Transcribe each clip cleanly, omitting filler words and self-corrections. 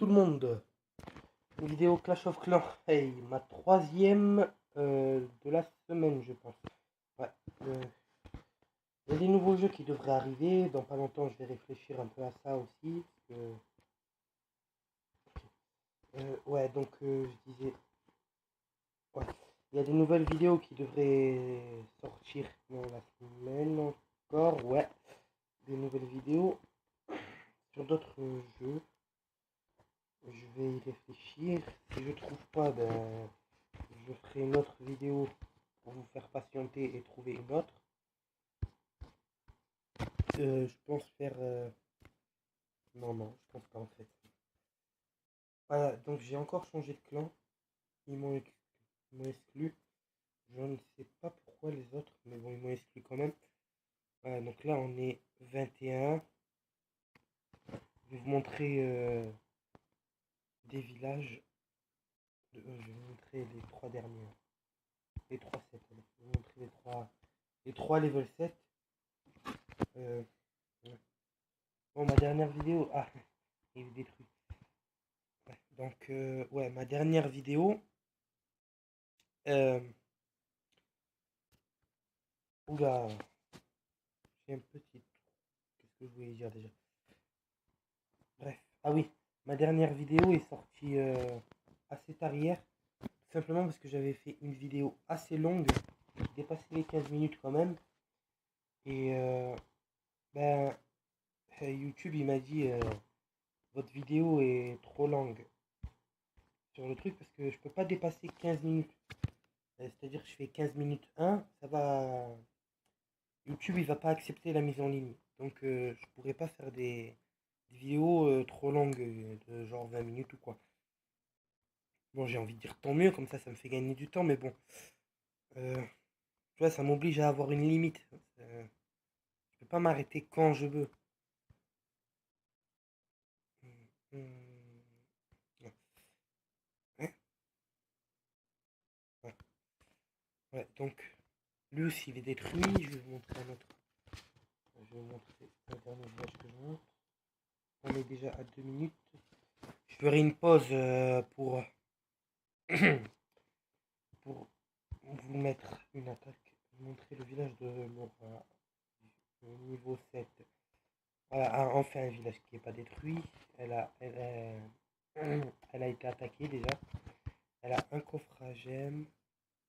tout le monde, une vidéo Clash of Clans, hey, ma troisième de la semaine je pense. Ouais, il y a des nouveaux jeux qui devraient arriver, dans pas longtemps je vais réfléchir un peu à ça aussi. Ouais, donc je disais, ouais, il y a des nouvelles vidéos qui devraient sortir dans la semaine encore, ouais, des nouvelles vidéos sur d'autres jeux. Je vais y réfléchir, si je trouve pas, ben je ferai une autre vidéo pour vous faire patienter et trouver une autre. Je pense faire... non, je pense pas en fait. Voilà, donc j'ai encore changé de clan. Ils m'ont exclu. Je ne sais pas pourquoi les autres, mais bon, ils m'ont exclu quand même. Voilà, donc là on est 21. Je vais vous montrer des villages. Je vais vous montrer les 3 derniers. Les 3 sets. Je vais vous montrer les 3 level 7. Ouais. Bon, ma dernière vidéo... Ah, il est détruit. Ouais, donc, ouais, ma dernière vidéo. Oula, j'ai un petit... Qu'est-ce que je voulais dire déjà? Bref, ah oui, ma dernière vidéo est sortie assez tard hier. Tout simplement parce que j'avais fait une vidéo assez longue, qui dépassait les 15 minutes quand même. Et ben, YouTube il m'a dit votre vidéo est trop longue sur le truc parce que je peux pas dépasser 15 minutes. C'est-à-dire que je fais 15 minutes 1, ça va. YouTube il va pas accepter la mise en ligne. Donc je pourrais pas faire des vidéos trop longues, de genre 20 minutes ou quoi. Bon, j'ai envie de dire tant mieux, comme ça me fait gagner du temps, mais bon. Tu vois, ça m'oblige à avoir une limite. Je peux pas m'arrêter quand je veux. Ouais, ouais, ouais, donc, lui aussi il est détruit. Je vais vous montrer un autre. Je vais vous montrer le dernier village que je montre. On est déjà à 2 minutes. Je ferai une pause pour vous mettre une attaque. Vous montrer le village de Laura, niveau 7. Voilà, enfin un village qui n'est pas détruit. Elle a été attaquée déjà. Elle a un coffre à gemmes.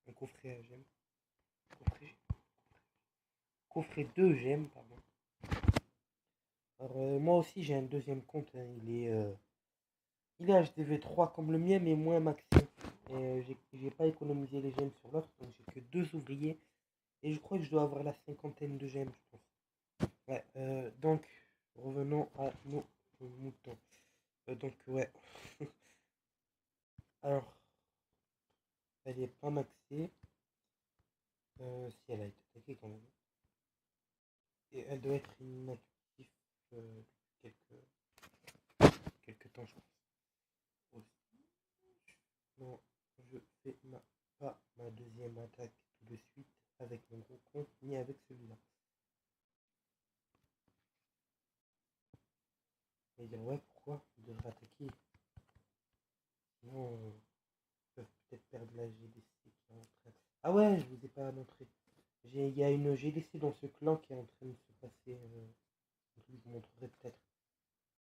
Un coffret à gemmes. Coffret 2 gemmes, pardon. Alors, moi aussi j'ai un deuxième compte. Hein, il est HDV3 comme le mien, mais moins maxi. J'ai pas économisé les gemmes sur l'autre, donc j'ai que 2 ouvriers. Et je crois que je dois avoir la cinquantaine de gemmes, je pense. Ouais, donc, revenons à nos moutons. Donc, ouais. Alors, elle est pas maxée. Si elle a été attaquée quand même. Et elle doit être inactive quelques temps, je pense. Non, je fais pas ma deuxième attaque tout de suite avec mon gros compte, ni avec celui-là. Et dire, ouais, pourquoi ils devraient attaquer? Sinon, ils peuvent peut-être perdre la GDC qui est en train. Ah ouais, je vous ai pas montré. Il y a une GDC dans ce clan qui est en train de se passer. Je vous montrerai peut-être.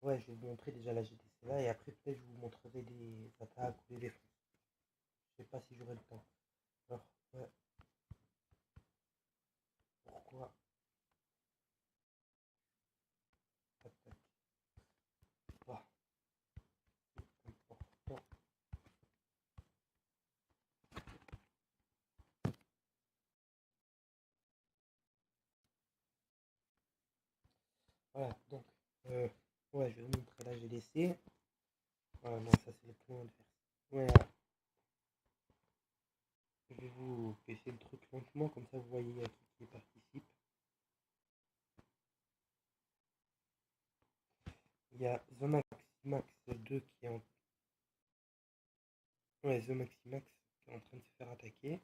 Ouais, je vais vous montrer déjà la GDC là et après peut-être je vous montrerai des attaques ou des défenses. Je sais pas si j'aurai le temps. Alors, ouais. Pourquoi attaque pas? C'est important. Voilà, donc, ouais, je vais vous montrer la GDC. Voilà, non, ça c'est le point inverse. Ouais, je vais vous baisser le truc lentement, comme ça vous voyez à qui participe. Il y a The Maximax 2 qui est en... Ouais, The Maximax qui est en train de se faire attaquer.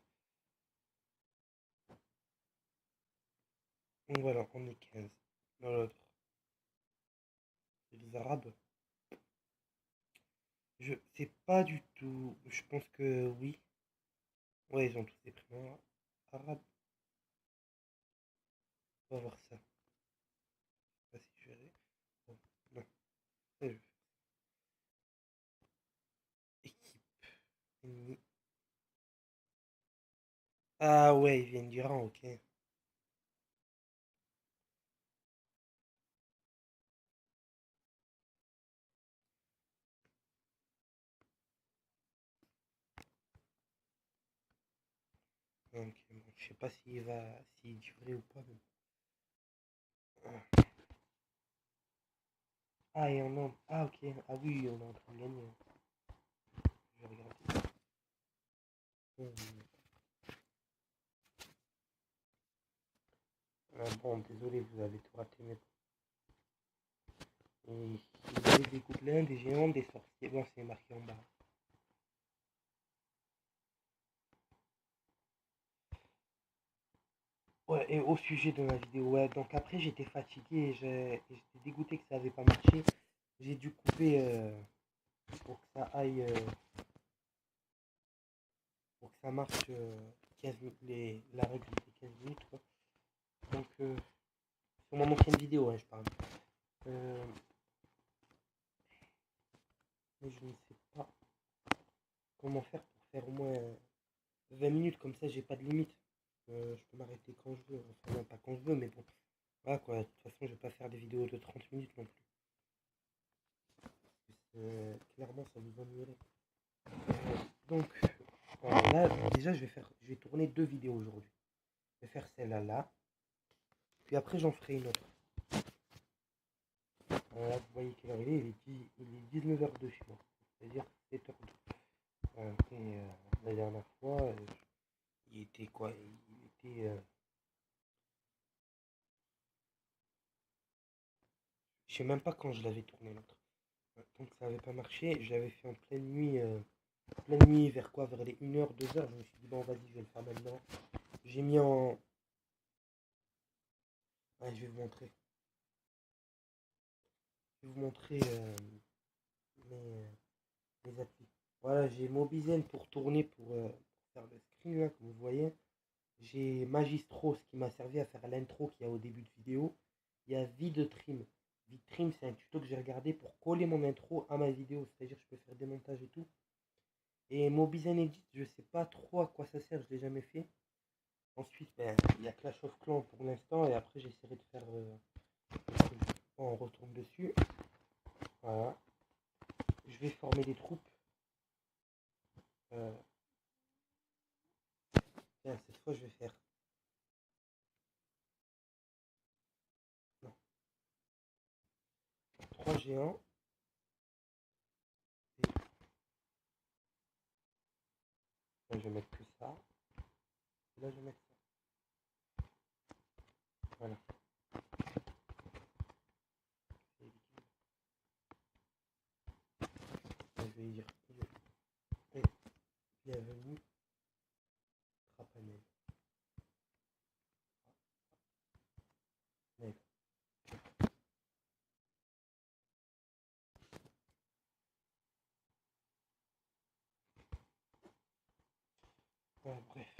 Donc voilà, on est 15. Dans l'autre, c'est les Arabes. Je sais pas du tout. Je pense que oui. Ouais, ils ont tous des prénoms arabes. On va voir ça. Je sais pas si je verrai. Bon, non, ça, je- Équipe. Ennemie. Ah ouais, ils viennent d'Iran, ok. Ok, bon, je sais pas s'il dit vrai ou pas. Mais... Ah, et en Inde. Ah, ok. Ah oui, on est en train de gagner. Je vais regarder. Bon, désolé, vous avez tout raté, mais bon. Et vous avez des gobelins, des géants, des sorciers. Bon, c'est marqué en bas. Ouais, et au sujet de ma vidéo, ouais, donc après j'étais fatigué et j'étais dégoûté que ça avait pas marché. J'ai dû couper pour que ça aille, pour que ça marche 15 minutes, la règle des 15 minutes, quoi. Donc, sur mon ancienne vidéo, hein, je parle. Euh, mais je ne sais pas comment faire pour faire au moins 20 minutes, comme ça j'ai pas de limite. Je peux m'arrêter quand je veux, enfin non, pas quand je veux, mais bon. Voilà quoi, de toute façon je vais pas faire des vidéos de 30 minutes non plus. Clairement ça vous ennuierait. Donc là déjà je vais tourner deux vidéos aujourd'hui. Je vais faire celle-là là, puis après j'en ferai une autre. Là vous voyez quelle heure il est 19h02 chez moi, c'est-à-dire 7h02. Et la dernière fois, il était quoi? Il était... je sais même pas quand je l'avais tourné l'autre. Donc ça avait pas marché, j'avais fait en pleine nuit vers quoi? Vers les 1h, 2h, je me suis dit bon vas-y je vais le faire maintenant. J'ai mis en... Ah, je vais vous montrer. Je vais vous montrer mes, mes applis. Voilà, j'ai Mobizen pour tourner, pour faire le screen là, comme vous voyez. J'ai Magistro, ce qui m'a servi à faire l'intro qu'il y a au début de vidéo. Il y a VidTrim. VidTrim, c'est un tuto que j'ai regardé pour coller mon intro à ma vidéo, c'est-à-dire que je peux faire des montages et tout. Et Mobizen Edit, je sais pas trop à quoi ça sert, je l'ai jamais fait. Ensuite, ben, il y a Clash of Clans pour l'instant, et après j'essaierai de faire bon, on retourne dessus. Voilà. Je vais former des troupes. Euh, Tiens, cette fois je vais faire. Non, 3 géants. Et là, je vais mettre que ça. Et là, je vais mettre ça. Voilà. Je vais dire. Et bienvenue, Trapanel. Bref,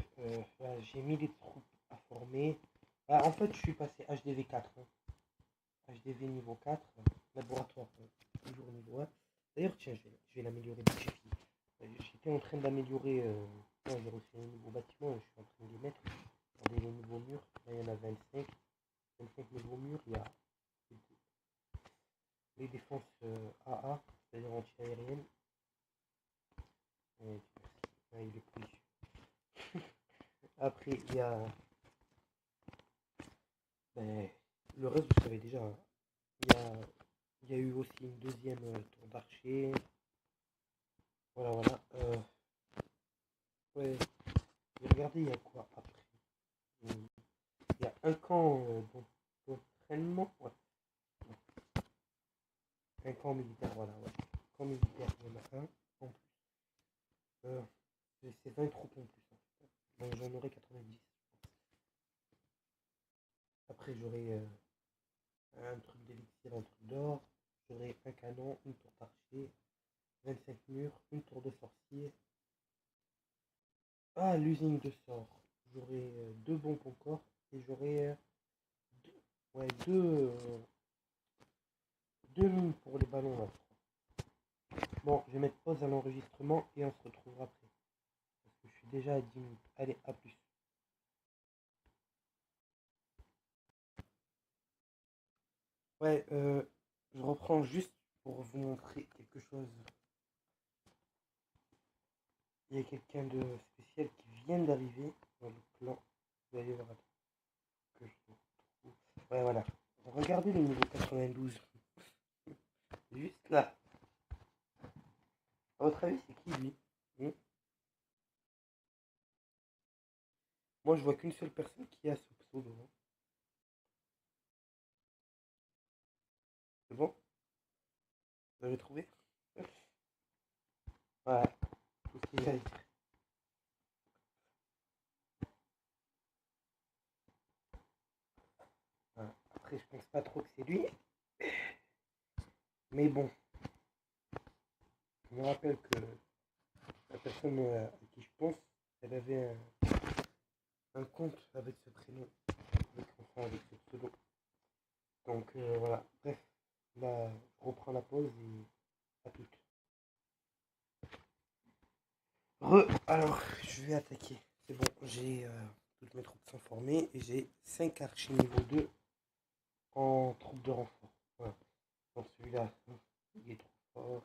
voilà, j'ai mis les troupes à former. En fait, je suis passé HDV 4. Hein. HDV niveau 4, laboratoire, toujours niveau 1. D'ailleurs, tiens, je vais l'améliorer dès que j'ai fini. J'étais en train d'améliorer. Quand j'ai reçu un nouveau bâtiment, je suis en train de les mettre. Regardez les nouveaux murs. Là, il y en a 25. 25 nouveaux murs. Il y a les défenses AA, c'est-à-dire anti-aériennes. Il est plus. Après, il y a ben, le reste, vous savez déjà. Hein. Il y a, il y a eu aussi une deuxième tour d'archer. Voilà, voilà. Ouais, regardez, il y a quoi après? Il y a un camp d'entraînement. Ouais. Un camp militaire, voilà. Ouais. Camp militaire, il y en a un en plus. Euh, c'est 20 troupes en plus. En fait. Donc j'en aurai 90. Après, j'aurai un truc d'élixir, un truc d'or. J'aurai un canon, une tour d'archer. 25 murs, une tour de sorcier. Ah, l'usine de sort. J'aurai deux bombes encore et j'aurai deux, ouais, deux mines pour les ballons là. Bon, je vais mettre pause à l'enregistrement et on se retrouvera après. Parce que je suis déjà à 10 minutes. Allez, à plus. Ouais, je reprends juste pour vous montrer quelque chose. Il y a quelqu'un de spécial qui vient d'arriver dans le clan. Vous allez voir que je trouve. Ouais, voilà. Regardez le niveau 92. Juste là. À votre avis, c'est qui lui? Moi, je vois qu'une seule personne qui a ce pseudo. C'est bon? Vous avez trouvé? Voilà, tout ce qu'il y a à dire. Voilà. Après, je pense pas trop que c'est lui. Mais bon, je me rappelle que la personne à qui je pense, elle avait un compte avec ce prénom, avec ce pseudo. Donc voilà, bref, là, je reprends la pause et à toutes. Alors, je vais attaquer. C'est bon, j'ai toutes mes troupes sont formées et j'ai 5 archers niveau 2 en troupes de renfort. Voilà. Donc celui-là, il est trop fort.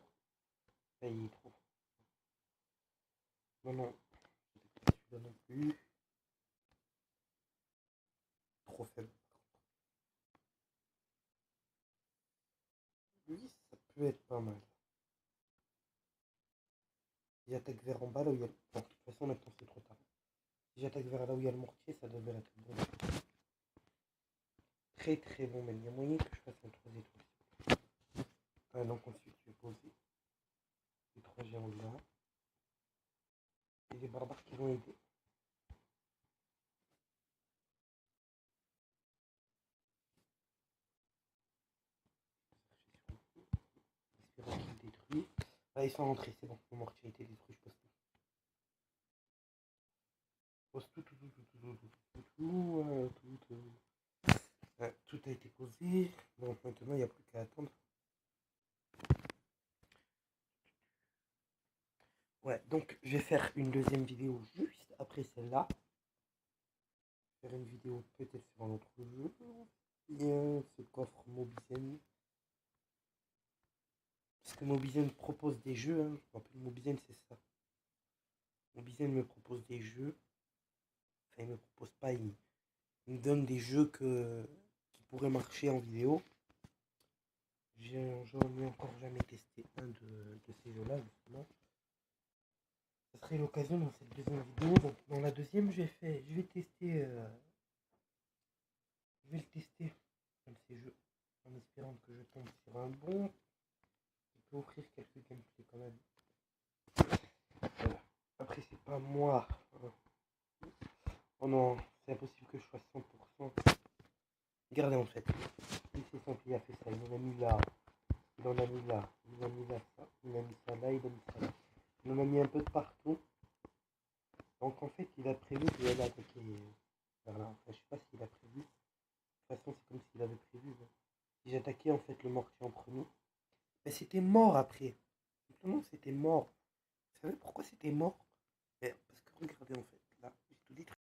Là, il est trop fort. Non, non, celui-là non plus. Trop faible. Lui, ça peut être pas mal. Si j'attaque vers en bas, là où il y a... Bon, de toute façon, maintenant c'est trop tard. Si j'attaque vers là où il y a le mortier, ça devrait être bon. Très très bon, mais il y a moyen que je fasse un 3 étoiles. Donc ensuite, je vais poser les 3 géants là. Et les barbares qui vont aider. Espérons qu'ils détruisent. Là, ils sont rentrés, c'est bon. Mon mortier a été détruit, je pose tout. Je pose tout. Tout a été posé. Donc maintenant, il n'y a plus qu'à attendre. Ouais, donc je vais faire une deuxième vidéo juste après celle-là. Faire une vidéo peut-être sur un autre jeu. Bien, ce coffre Mobizen. Parce que Mobizen propose des jeux. Hein. Je rappelle, Mobizen, c'est ça. Mobizen me propose des jeux. Enfin, il me propose pas. Il me donne des jeux qui pourraient marcher en vidéo. J'en ai encore jamais testé un de ces jeux-là, justement. Ça serait l'occasion dans cette deuxième vidéo. Donc, dans la deuxième, je vais tester. Je vais le tester, un de ces jeux, en espérant que je tombe sur un bon qui peut offrir quelques gameplays quand même. Voilà. Après, c'est pas moi. Oh non, c'est impossible que je fasse 100%. Regardez en fait. Il c'est simple, il a fait ça. Il en a mis là. Il en a mis là. Il en a mis là ça. Il a mis ça là. Il a mis ça là. Il en a mis un peu de partout. Donc en fait, il a prévu qu'il allait attaquer vers là. Enfin, je sais pas s'il a prévu. De toute façon, c'est comme s'il avait prévu. Hein. Si j'attaquais en fait le mortier en premier, mais c'était mort après. Simplement, c'était mort. Vous savez pourquoi c'était mort? Parce que regardez en fait, là, j'ai tout détruit.